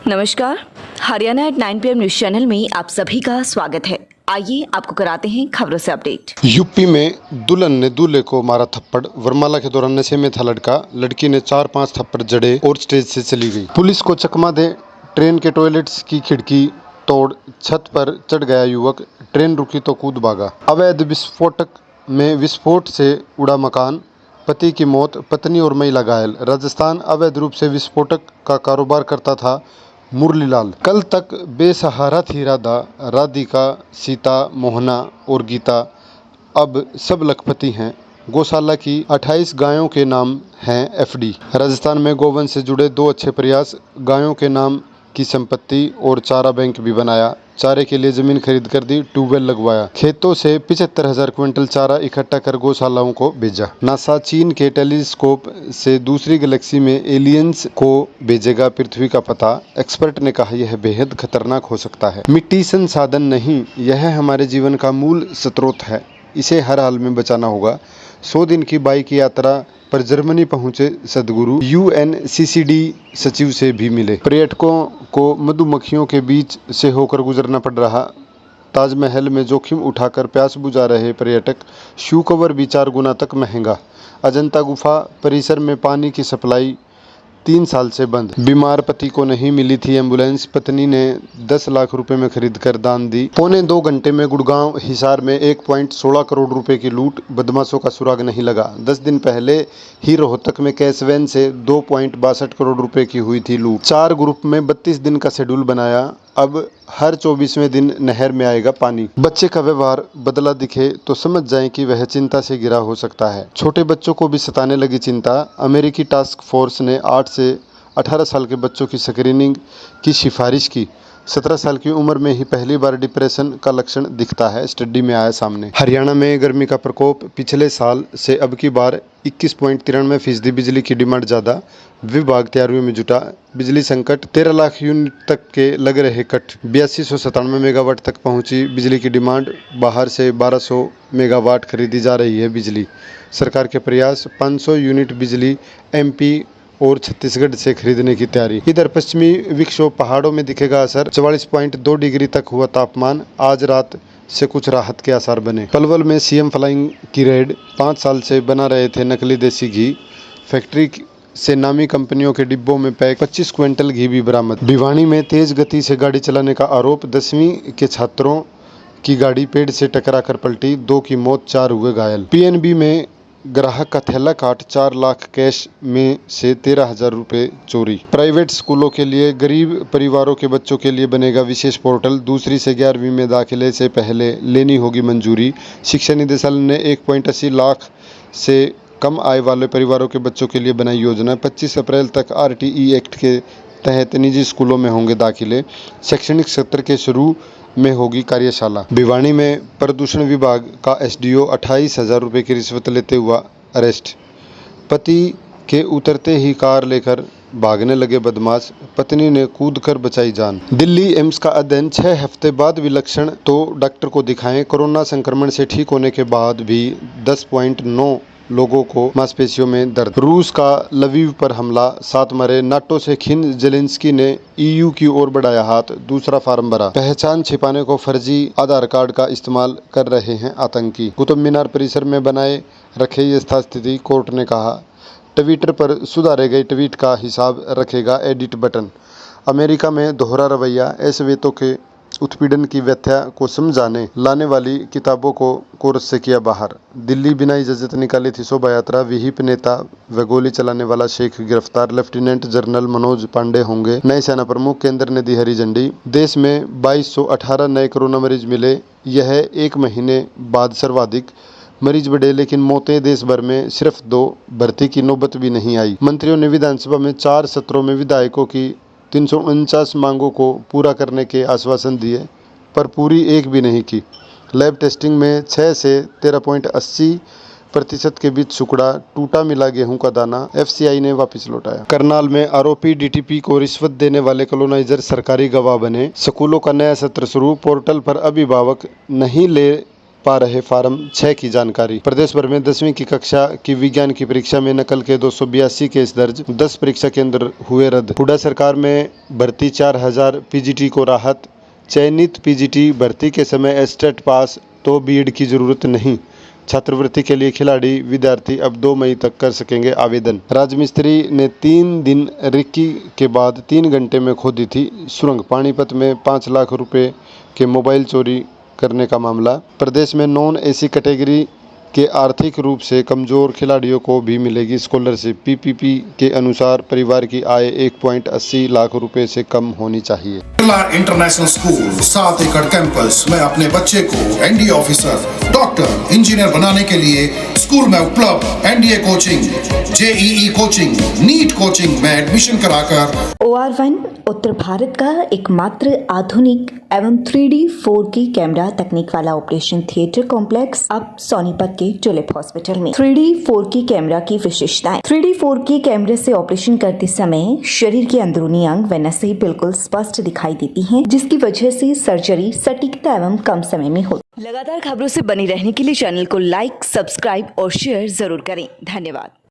नमस्कार। Haryana at 9 PM news channel में आप सभी का स्वागत है। आइए आपको कराते हैं खबरों से अपडेट। यूपी में दुल्हन ने दूल्हे को मारा थप्पड़। वरमाला के दौरान नशे में था लड़का। लड़की ने 4-5 थप्पड़ जड़े और स्टेज से चली गई। पुलिस को चकमा दे। ट्रेन के टॉयलेट्स की खिड़की तोड़ छत पर चढ़ गया युवक। ट्रेन रुकी तो कूद भागा। अवैध विस्फोटक में विस्फोट से उड़ा मकान। पति की मौत, पत्नी और महिला घायल। राजस्थान अवैध रूप से विस्फोटक का कारोबार करता था मुरलीलाल। कल तक बेसहारा थी राधा, राधिका, सीता, मोहना और गीता। अब सब लखपति हैं। गौशाला की 28 गायों के नाम हैं एफडी। राजस्थान में गोवंश से जुड़े 2 अच्छे प्रयास। गायों के नाम की संपत्ति और चारा बैंक भी बनाया। चारे के लिए जमीन खरीद कर दी, ट्यूबवेल लगवाया। खेतों से 75,000 क्विंटल चारा इकट्ठा कर गौशालाओं को भेजा। नासा चीन के टेलीस्कोप से दूसरी गैलेक्सी में एलियंस को भेजेगा पृथ्वी का पता। एक्सपर्ट ने कहा यह बेहद खतरनाक हो सकता है। मिट्टी संसाधन नहीं, यह हमारे जीवन का मूल स्रोत है। इसे हर हाल में बचाना होगा। 100 दिन की बाइक यात्रा पर जर्मनी पहुंचे सदगुरु। यूएनसीसीडी सचिव से भी मिले। पर्यटकों को मधुमक्खियों के बीच से होकर गुजरना पड़ रहा। ताजमहल में जोखिम उठाकर प्यास बुझा रहे पर्यटक। शू कवर भी 4 गुना तक महंगा। अजंता गुफा परिसर में पानी की सप्लाई 3 साल से बंद। बीमार पति को नहीं मिली थी एम्बुलेंस। पत्नी ने 10 लाख रुपए में खरीद कर दान दी। पौने 2 घंटे में गुड़गांव हिसार में 1.16 करोड़ रुपए की लूट। बदमाशों का सुराग नहीं लगा। 10 दिन पहले ही रोहतक में कैश वैन से 2.62 करोड़ रुपए की हुई थी लूट। 4 ग्रुप में 32 दिन का शेड्यूल बनाया। अब हर 24वें दिन नहर में आएगा पानी। बच्चे का व्यवहार बदला दिखे तो समझ जाएं कि वह चिंता से घिरा हो सकता है। छोटे बच्चों को भी सताने लगी चिंता। अमेरिकी टास्क फोर्स ने 8 से 18 साल के बच्चों की स्क्रीनिंग की सिफारिश की। 17 साल की उम्र में ही पहली बार डिप्रेशन का लक्षण दिखता है, स्टडी में आया सामने। हरियाणा में गर्मी का प्रकोप। पिछले साल से अब की बार 21.93% बिजली की डिमांड ज़्यादा। विभाग तैयारियों में जुटा। बिजली संकट। 13 लाख यूनिट तक के लग रहे कट। 8297 मेगावाट तक पहुंची बिजली की डिमांड। बाहर से 1200 मेगावाट खरीदी जा रही है बिजली। सरकार के प्रयास। 500 यूनिट बिजली एमपी और छत्तीसगढ़ से खरीदने की तैयारी। इधर पश्चिमी विक्षोभ पहाड़ों में दिखेगा असर। 44.2 डिग्री तक हुआ तापमान। आज रात से कुछ राहत के आसार बने। पलवल में सीएम फ्लाइंग की रेड। 5 साल से बना रहे थे नकली देसी घी। फैक्ट्री से नामी कंपनियों के डिब्बों में पैक 25 क्विंटल घी भी बरामद। भिवानी में तेज गति से गाड़ी चलाने का आरोप। 10वीं के छात्रों की गाड़ी पेड़ से टकराकर पलटी। 2 की मौत, 4 हुए घायल। पीएनबी में ग्राहक का थैला काट। 4 लाख कैश में से 13,000 रुपये चोरी। प्राइवेट स्कूलों के लिए गरीब परिवारों के बच्चों के लिए बनेगा विशेष पोर्टल। 2री से 11वीं में दाखिले से पहले लेनी होगी मंजूरी। शिक्षा निदेशालय ने 1.80 लाख से कम आय वाले परिवारों के बच्चों के लिए बनाई योजना। 25 अप्रैल तक आरटीई एक्ट के तहत निजी स्कूलों में होंगे दाखिले। शैक्षणिक सत्र के शुरू में होगी कार्यशाला। भिवानी में प्रदूषण विभाग का एसडीओ 28,000 रुपये की रिश्वत लेते हुआ अरेस्ट। पति के उतरते ही कार लेकर भागने लगे बदमाश। पत्नी ने कूदकर बचाई जान। दिल्ली एम्स का अध्ययन। 6 हफ्ते बाद विलक्षण तो डॉक्टर को दिखाएं। कोरोना संक्रमण से ठीक होने के बाद भी 10.9 लोगों को मांसपेशियों में दर्द। रूस का लवीव पर हमला, 7 मरे। नाटो से खिन जेलेंस्की ने ईयू की ओर बढ़ाया हाथ। दूसरा फार्म भरा। पहचान छिपाने को फर्जी आधार कार्ड का इस्तेमाल कर रहे हैं आतंकी। कुतुब मीनार परिसर में बनाए रखे यथास्थिति, कोर्ट ने कहा। ट्विटर पर सुधारे गए ट्वीट का हिसाब रखेगा एडिट बटन। अमेरिका में दोहरा रवैया। ऐसवेतों के उत्पीड़न की व्याख्या को समझाने लाने वाली किताबों को कोर्स से किया बाहर। दिल्ली बिना इजाजत निकाली थी शोभा यात्रा। विहिप नेता व गोली चलाने वाला शेख गिरफ्तार। लेफ्टिनेंट जनरल मनोज पांडे होंगे नए सेना प्रमुख। केंद्र ने दी हरी झंडी। देश में 2218 नए कोरोना मरीज मिले। यह 1 महीने बाद सर्वाधिक। मरीज बढ़े लेकिन मौतें देश भर में सिर्फ 2। भर्ती की नौबत भी नहीं आई। मंत्रियों ने विधानसभा में 4 सत्रों में विधायकों की 349 मांगों को पूरा करने के आश्वासन दिए, पर पूरी एक भी नहीं की। लैब टेस्टिंग में 6 से 13.80% के बीच सुकड़ा। टूटा मिला गेहूं का दाना। एफसीआई ने वापस लौटाया। करनाल में आरोपी डीटीपी को रिश्वत देने वाले कॉलोनाइजर सरकारी गवाह बने। स्कूलों का नया सत्र शुरू। पोर्टल पर अभिभावक नहीं ले पा रहे फार्म 6 की जानकारी। प्रदेश भर में 10वीं की कक्षा की विज्ञान की परीक्षा में नकल के 282 केस दर्ज, 10 परीक्षा केंद्र हुए रद्द। हुड्डा सरकार में भर्ती 4000 पीजीटी को राहत। चयनित पीजीटी भर्ती के समय एस्टेट पास तो बीएड की जरूरत नहीं। छात्रवृत्ति के लिए खिलाड़ी विद्यार्थी अब 2 मई तक कर सकेंगे आवेदन। राजमिस्त्री ने 3 दिन रिक्की के बाद 3 घंटे में खोदी थी सुरंग। पानीपत में 5 लाख रुपए के मोबाइल चोरी करने का मामला। प्रदेश में नॉन एसी कैटेगरी के आर्थिक रूप से कमजोर खिलाड़ियों को भी मिलेगी स्कॉलरशिप। पीपीपी के अनुसार परिवार की आय 1.80 लाख रुपए से कम होनी चाहिए। बिरला इंटरनेशनल स्कूल 7 एकड़ कैंपस में अपने बच्चे को एनडीए ऑफिसर, डॉक्टर, इंजीनियर बनाने के लिए स्कूल में उपलब्ध NDA coaching, JEE coaching, NEET coaching में एडमिशन कराकर OR1 उत्तर भारत का एकमात्र आधुनिक एवं 3D 4K कैमरा तकनीक वाला ऑपरेशन थिएटर कॉम्प्लेक्स अब सोनीपत के टुलिप हॉस्पिटल में। 3D 4K कैमरा की विशेषताएं। 3D 4K कैमरे से ऑपरेशन करते समय शरीर के अंदरूनी अंग व नसें बिल्कुल स्पष्ट दिखाई देती हैं, जिसकी वजह से सर्जरी सटीकता एवं कम समय में होती। लगातार खबरों से बनी रहने के लिए चैनल को लाइक, सब्सक्राइब और शेयर जरूर करें। धन्यवाद।